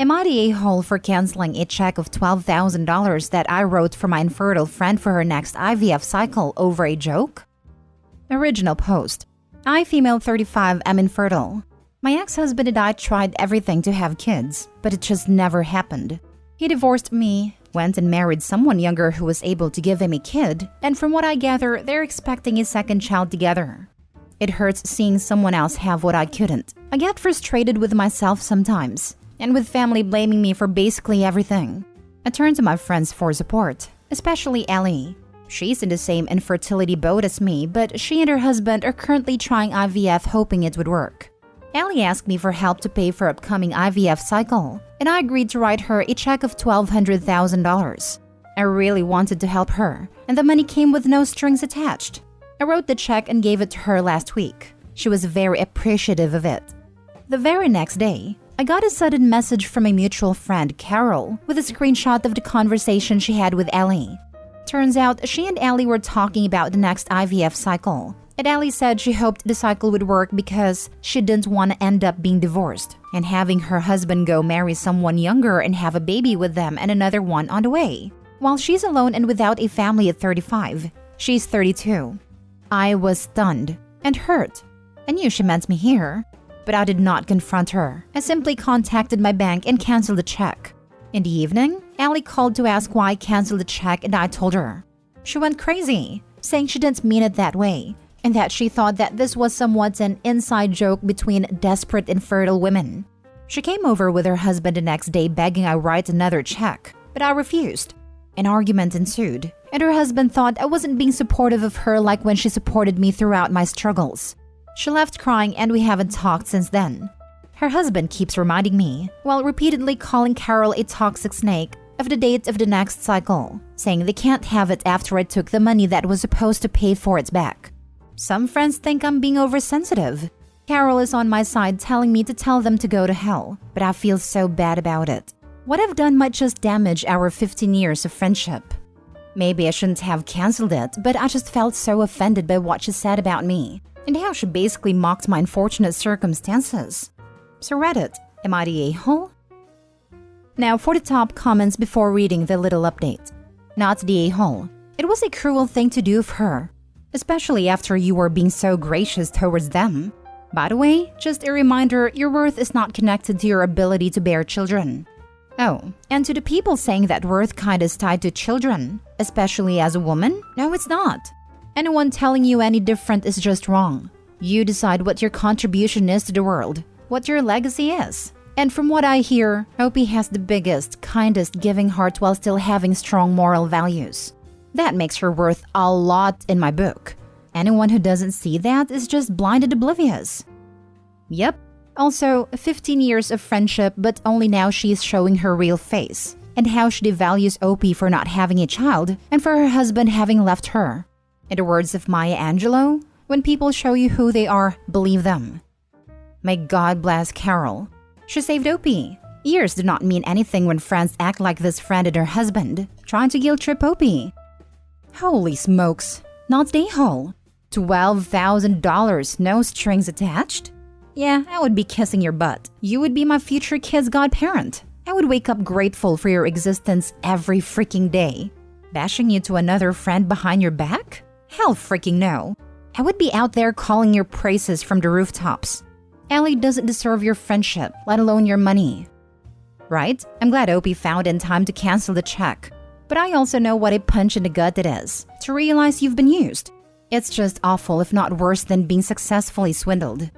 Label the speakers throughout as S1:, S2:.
S1: Am I the a-hole for canceling a check of $12,000 that I wrote for my infertile friend for her next IVF cycle over a joke? Original post. I, female 35, am infertile. My ex-husband and I tried everything to have kids, but it just never happened. He divorced me, went and married someone younger who was able to give him a kid, and from what I gather, they're expecting a second child together. It hurts seeing someone else have what I couldn't. I get frustrated with myself sometimes, and with family blaming me for basically everything. I turn to my friends for support, especially Ellie. She's in the same infertility boat as me, but she and her husband are currently trying IVF hoping it would work. Ellie asked me for help to pay for upcoming IVF cycle, and I agreed to write her a check of $1,200,000. I really wanted to help her, and the money came with no strings attached. I wrote the check and gave it to her last week. She was very appreciative of it. The very next day, I got a sudden message from a mutual friend, Carol, with a screenshot of the conversation she had with Ellie. Turns out she and Ellie were talking about the next IVF cycle, and Ellie said she hoped the cycle would work because she didn't want to end up being divorced and having her husband go marry someone younger and have a baby with them and another one on the way. While she's alone and without a family at 35, she's 32. I was stunned and hurt. I knew she meant me here, but I did not confront her. I simply contacted my bank and canceled the check. In the evening, Ellie called to ask why I canceled the check, and I told her. She went crazy, saying she didn't mean it that way, and that she thought that this was somewhat an inside joke between desperate infertile women. She came over with her husband the next day begging I write another check, but I refused. An argument ensued, and her husband thought I wasn't being supportive of her like when she supported me throughout my struggles. She left crying and we haven't talked since then. Her husband keeps reminding me, while repeatedly calling Carol a toxic snake, of the date of the next cycle, saying they can't have it after I took the money that was supposed to pay for it back. Some friends think I'm being oversensitive. Carol is on my side telling me to tell them to go to hell, but I feel so bad about it. What I've done might just damage our 15 years of friendship. Maybe I shouldn't have canceled it, but I just felt so offended by what she said about me, and how she basically mocked my unfortunate circumstances. So Reddit, am I the a-hole? Now for the top comments before reading the little update. Not the a-hole. It was a cruel thing to do of her, especially after you were being so gracious towards them. By the way, just a reminder, your worth is not connected to your ability to bear children. Oh, and to the people saying that worth kind is tied to children, especially as a woman, no it's not. Anyone telling you any different is just wrong. You decide what your contribution is to the world, what your legacy is. And from what I hear, Opie has the biggest, kindest giving heart while still having strong moral values. That makes her worth a lot in my book. Anyone who doesn't see that is just blind and oblivious. Yep. Also, 15 years of friendship, but only now she's showing her real face, and how she devalues Opie for not having a child and for her husband having left her. In the words of Maya Angelou, when people show you who they are, believe them. May God bless Carol. She saved Opie. Years do not mean anything when friends act like this friend and her husband, trying to guilt trip Opie. Holy smokes, not the a-hole. $12,000, no strings attached? Yeah, I would be kissing your butt. You would be my future kid's godparent. I would wake up grateful for your existence every freaking day. Bashing you to another friend behind your back? Hell freaking no. I would be out there calling your praises from the rooftops. Ellie doesn't deserve your friendship, let alone your money. Right? I'm glad Opie found in time to cancel the check. But I also know what a punch in the gut it is, to realize you've been used. It's just awful, if not worse than being successfully swindled.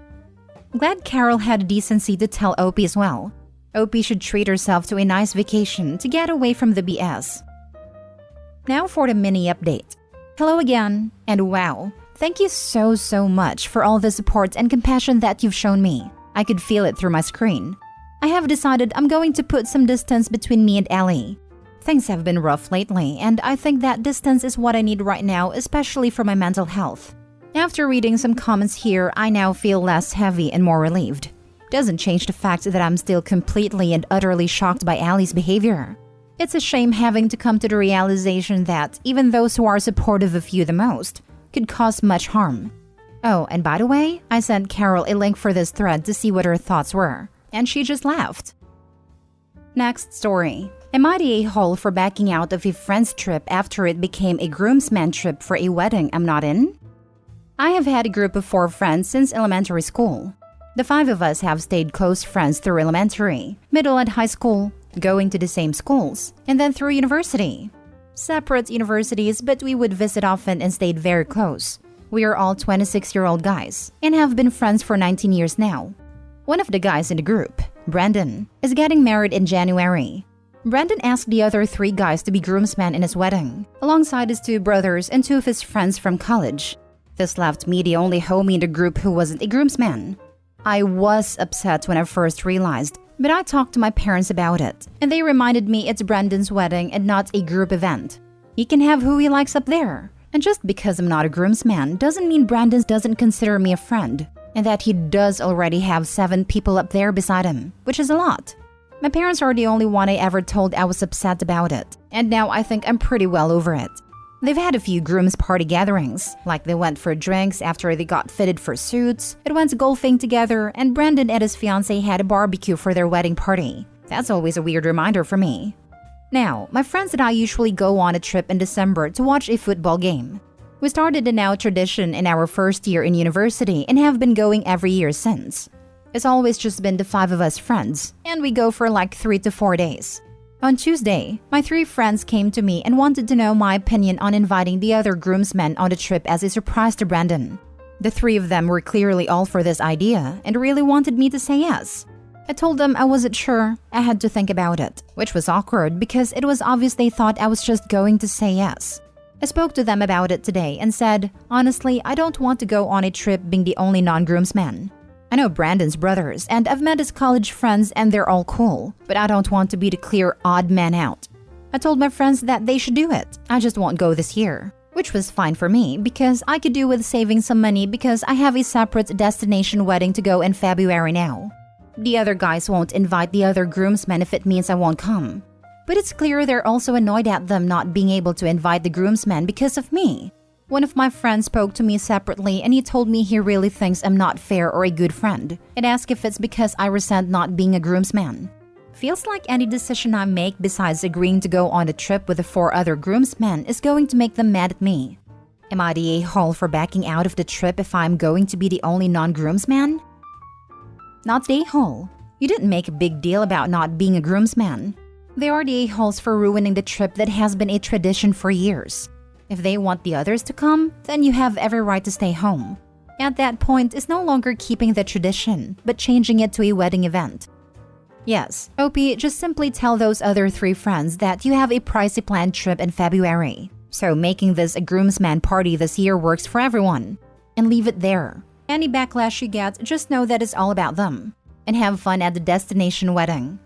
S1: Glad Carol had the decency to tell Opie as well. Opie should treat herself to a nice vacation to get away from the BS. Now for the mini update. Hello again, and wow, thank you so much for all the support and compassion that you've shown me. I could feel it through my screen. I have decided I'm going to put some distance between me and Ellie. Things have been rough lately, and I think that distance is what I need right now, especially for my mental health. After reading some comments here, I now feel less heavy and more relieved. Doesn't change the fact that I'm still completely and utterly shocked by Allie's behavior. It's a shame having to come to the realization that even those who are supportive of you the most could cause much harm. Oh, and by the way, I sent Carol a link for this thread to see what her thoughts were, and she just laughed. Next story. Am I the a-hole for backing out of a friend's trip after it became a groomsman trip for a wedding I'm not in? I have had a group of 4 friends since elementary school. The 5 of us have stayed close friends through elementary, middle and high school, going to the same schools, and then through university. Separate universities, but we would visit often and stayed very close. We are all 26-year-old guys and have been friends for 19 years now. One of the guys in the group, Brandon, is getting married in January. Brandon asked the other 3 guys to be groomsmen in his wedding, alongside his 2 brothers and 2 of his friends from college. This left me the only homie in the group who wasn't a groomsman. I was upset when I first realized, but I talked to my parents about it, and they reminded me it's Brandon's wedding and not a group event. He can have who he likes up there. And just because I'm not a groomsman doesn't mean Brandon doesn't consider me a friend, and that he does already have 7 people up there beside him, which is a lot. My parents are the only one I ever told I was upset about it, and now I think I'm pretty well over it. They've had a few groom's party gatherings, like they went for drinks after they got fitted for suits, they went golfing together, and Brandon and his fiancée had a barbecue for their wedding party. That's always a weird reminder for me. Now, my friends and I usually go on a trip in December to watch a football game. We started a now tradition in our first year in university and have been going every year since. It's always just been the 5 of us friends, and we go for like 3 to 4 days. On Tuesday, my 3 friends came to me and wanted to know my opinion on inviting the other groomsmen on the trip as a surprise to Brandon. The 3 of them were clearly all for this idea and really wanted me to say yes. I told them I wasn't sure, I had to think about it, which was awkward because it was obvious they thought I was just going to say yes. I spoke to them about it today and said, honestly, I don't want to go on a trip being the only non-groomsman. I know Brandon's brothers, and I've met his college friends and they're all cool, but I don't want to be the clear odd man out. I told my friends that they should do it, I just won't go this year, which was fine for me because I could do with saving some money because I have a separate destination wedding to go in February now. The other guys won't invite the other groomsmen if it means I won't come. But it's clear they're also annoyed at them not being able to invite the groomsmen because of me. One of my friends spoke to me separately and he told me he really thinks I'm not fair or a good friend and asked if it's because I resent not being a groomsman. Feels like any decision I make besides agreeing to go on a trip with the 4 other groomsmen is going to make them mad at me. Am I the a-hole for backing out of the trip if I'm going to be the only non-groomsman? Not the a-hole. You didn't make a big deal about not being a groomsman. They are the a-holes for ruining the trip that has been a tradition for years. If they want the others to come, then you have every right to stay home. At that point, it's no longer keeping the tradition, but changing it to a wedding event. Yes, OP, just simply tell those other 3 friends that you have a pricey planned trip in February. So making this a groomsman party this year works for everyone. And leave it there. Any backlash you get, just know that it's all about them. And have fun at the destination wedding.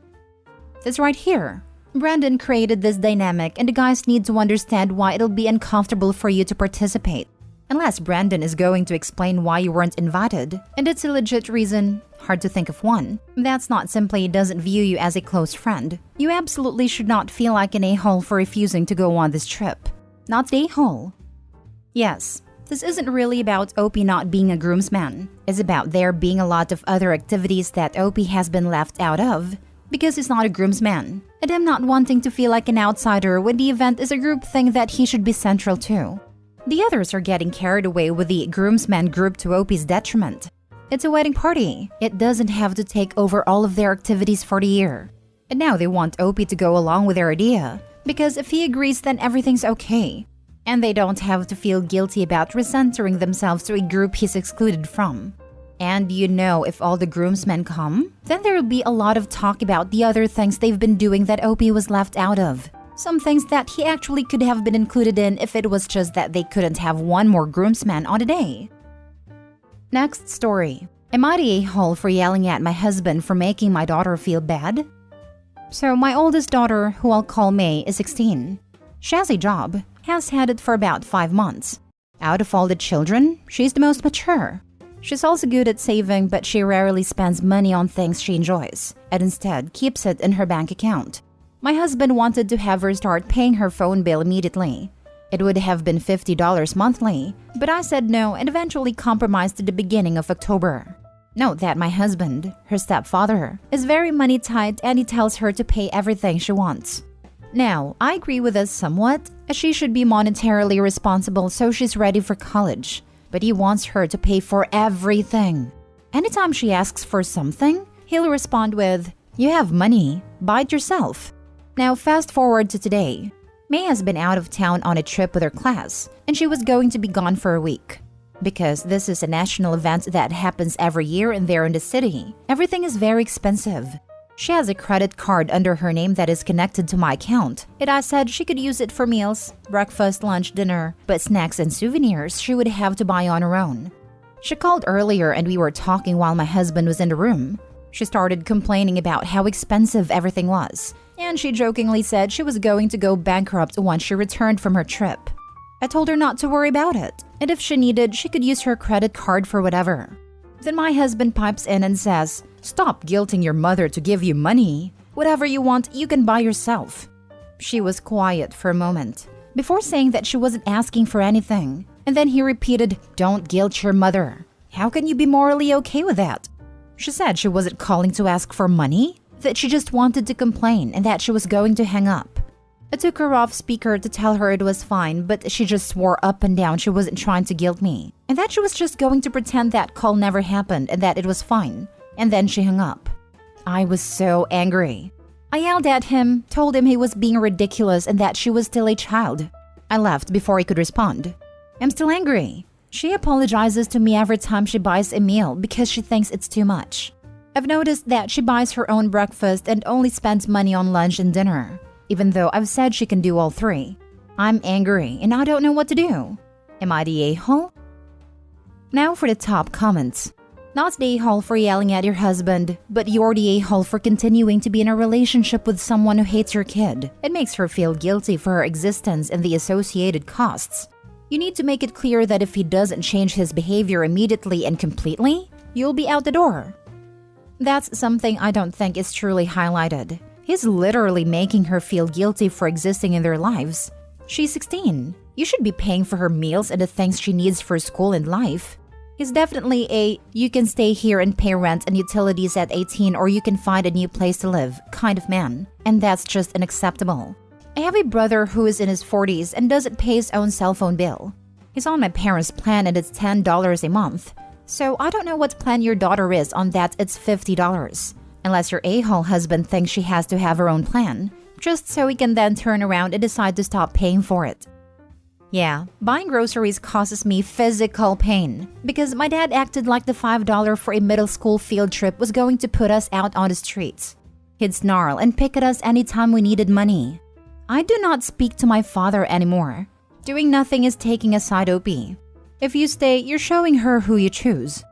S1: This right here. Brandon created this dynamic and the guys need to understand why it'll be uncomfortable for you to participate. Unless Brandon is going to explain why you weren't invited, and it's a legit reason, hard to think of one, that's not simply doesn't view you as a close friend. You absolutely should not feel like an a-hole for refusing to go on this trip. Not the a-hole. Yes, this isn't really about OP not being a groomsman. It's about there being a lot of other activities that OP has been left out of because he's not a groomsman, and him not wanting to feel like an outsider when the event is a group thing that he should be central to. The others are getting carried away with the groomsman group to OP's detriment. It's a wedding party. It doesn't have to take over all of their activities for the year. And now they want OP to go along with their idea, because if he agrees then everything's okay. And they don't have to feel guilty about recentering themselves to a group he's excluded from. And you know, if all the groomsmen come, then there will be a lot of talk about the other things they've been doing that OP was left out of. Some things that he actually could have been included in if it was just that they couldn't have one more groomsman on a day. Next story. Am I the a-hole for yelling at my husband for making my daughter feel bad? So my oldest daughter, who I'll call May, is 16. She has a job, has had it for about 5 months. Out of all the children, she's the most mature. She's also good at saving, but she rarely spends money on things she enjoys, and instead keeps it in her bank account. My husband wanted to have her start paying her phone bill immediately. It would have been $50 monthly, but I said no and eventually compromised at the beginning of October. Note that my husband, her stepfather, is very money tight and he tells her to pay everything she wants. Now, I agree with this somewhat, as she should be monetarily responsible so she's ready for college. But he wants her to pay for everything. Anytime she asks for something, he'll respond with, "You have money, buy it yourself." Now fast forward to today. May has been out of town on a trip with her class, and she was going to be gone for a week. Because this is a national event that happens every year and there in the city, everything is very expensive. She has a credit card under her name that is connected to my account, and I said she could use it for meals, breakfast, lunch, dinner, but snacks and souvenirs she would have to buy on her own. She called earlier and we were talking while my husband was in the room. She started complaining about how expensive everything was, and she jokingly said she was going to go bankrupt once she returned from her trip. I told her not to worry about it, and if she needed, she could use her credit card for whatever. Then my husband pipes in and says, "Stop guilting your mother to give you money. Whatever you want, you can buy yourself." She was quiet for a moment, before saying that she wasn't asking for anything. And then he repeated, "Don't guilt your mother. How can you be morally okay with that?" She said she wasn't calling to ask for money, that she just wanted to complain and that she was going to hang up. I took her off speaker to tell her it was fine, but she just swore up and down she wasn't trying to guilt me, and that she was just going to pretend that call never happened and that it was fine. And then she hung up. I was so angry. I yelled at him, told him he was being ridiculous and that she was still a child. I left before he could respond. I'm still angry. She apologizes to me every time she buys a meal because she thinks it's too much. I've noticed that she buys her own breakfast and only spends money on lunch and dinner, even though I've said she can do all three. I'm angry and I don't know what to do. Am I the a-hole? Now for the top comments. Not the a-hole for yelling at your husband, but you're the a-hole for continuing to be in a relationship with someone who hates your kid. It makes her feel guilty for her existence and the associated costs. You need to make it clear that if he doesn't change his behavior immediately and completely, you'll be out the door. That's something I don't think is truly highlighted. He's literally making her feel guilty for existing in their lives. She's 16. You should be paying for her meals and the things she needs for school and life. He's definitely a, you can stay here and pay rent and utilities at 18 or you can find a new place to live kind of man. And that's just unacceptable. I have a brother who is in his 40s and doesn't pay his own cell phone bill. He's on my parents' plan and it's $10 a month. So I don't know what plan your daughter is on that it's $50. Unless your a-hole husband thinks she has to have her own plan, just so he can then turn around and decide to stop paying for it. Yeah, buying groceries causes me physical pain because my dad acted like the $5 for a middle school field trip was going to put us out on the streets. He'd snarl and pick at us anytime we needed money. I do not speak to my father anymore. Doing nothing is taking a side OP. If you stay, you're showing her who you choose.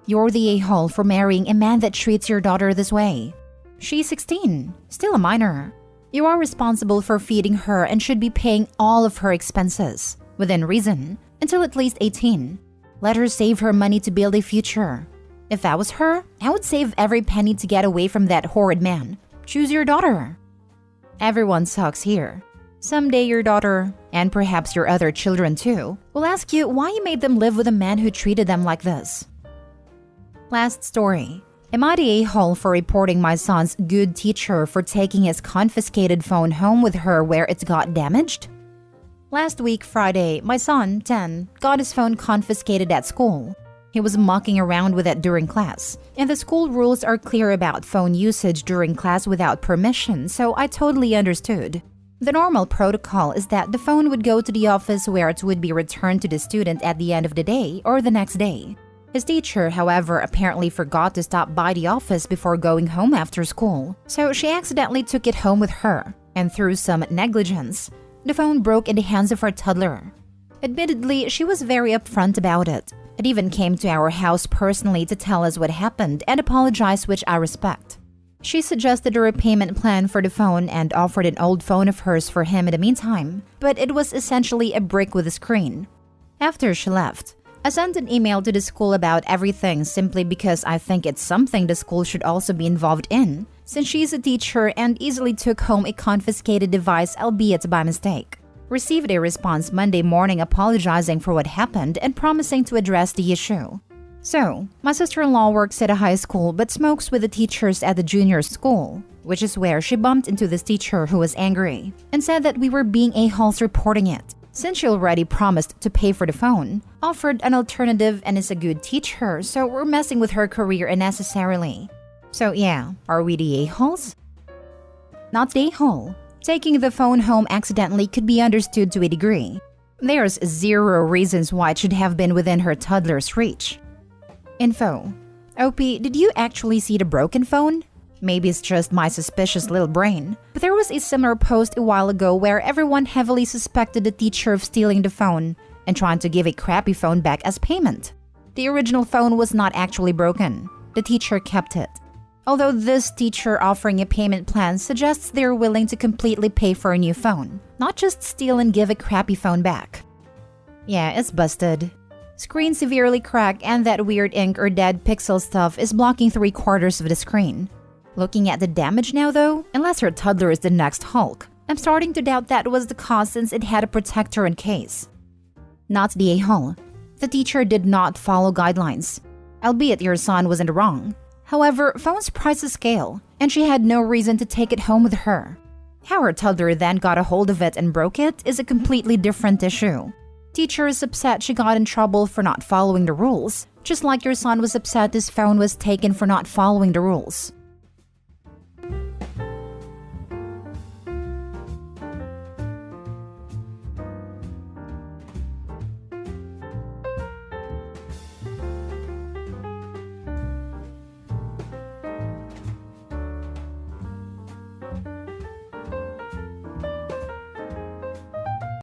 S1: You're the a-hole for marrying a man that treats your daughter this way. She's 16, still a minor. You are responsible for feeding her and should be paying all of her expenses, within reason, until at least 18. Let her save her money to build a future. If I was her, I would save every penny to get away from that horrid man. Choose your daughter. Everyone sucks here. Someday your daughter, and perhaps your other children too, will ask you why you made them live with a man who treated them like this. Last story. Am I the a-hole for reporting my son's good teacher for taking his confiscated phone home with her where it got damaged? Last week, Friday, my son, 10, got his phone confiscated at school. He was mucking around with it during class, and the school rules are clear about phone usage during class without permission, so I totally understood. The normal protocol is that the phone would go to the office where it would be returned to the student at the end of the day or the next day. His teacher, however, apparently forgot to stop by the office before going home after school, so she accidentally took it home with her, and through some negligence, the phone broke in the hands of her toddler. Admittedly, she was very upfront about it. It even came to our house personally to tell us what happened and apologize, which I respect. She suggested a repayment plan for the phone and offered an old phone of hers for him in the meantime, but it was essentially a brick with a screen. After she left, I sent an email to the school about everything simply because I think it's something the school should also be involved in, since she's a teacher and easily took home a confiscated device, albeit by mistake. Received a response Monday morning apologizing for what happened and promising to address the issue. So, my sister-in-law works at a high school but smokes with the teachers at the junior school, which is where she bumped into this teacher who was angry and said that we were being a-holes reporting it, since she already promised to pay for the phone, offered an alternative and is a good teacher, so we're messing with her career unnecessarily. So yeah, are we the a-holes? Not the a-hole. Taking the phone home accidentally could be understood to a degree. There's zero reasons why it should have been within her toddler's reach. Info. OP, did you actually see the broken phone? Maybe it's just my suspicious little brain, but there was a similar post a while ago where everyone heavily suspected the teacher of stealing the phone and trying to give a crappy phone back as payment. The original phone was not actually broken. The teacher kept it. Although this teacher offering a payment plan suggests they're willing to completely pay for a new phone, not just steal and give a crappy phone back. Yeah, it's busted. Screen severely cracked and that weird ink or dead pixel stuff is blocking 3/4 of the screen. Looking at the damage now though, unless her toddler is the next Hulk, I'm starting to doubt that was the cause since it had a protector in case. Not the a-hole. The teacher did not follow guidelines, albeit your son wasn't wrong. However, phones prices scale, and she had no reason to take it home with her. How her toddler then got a hold of it and broke it is a completely different issue. Teacher is upset she got in trouble for not following the rules, just like your son was upset his phone was taken for not following the rules.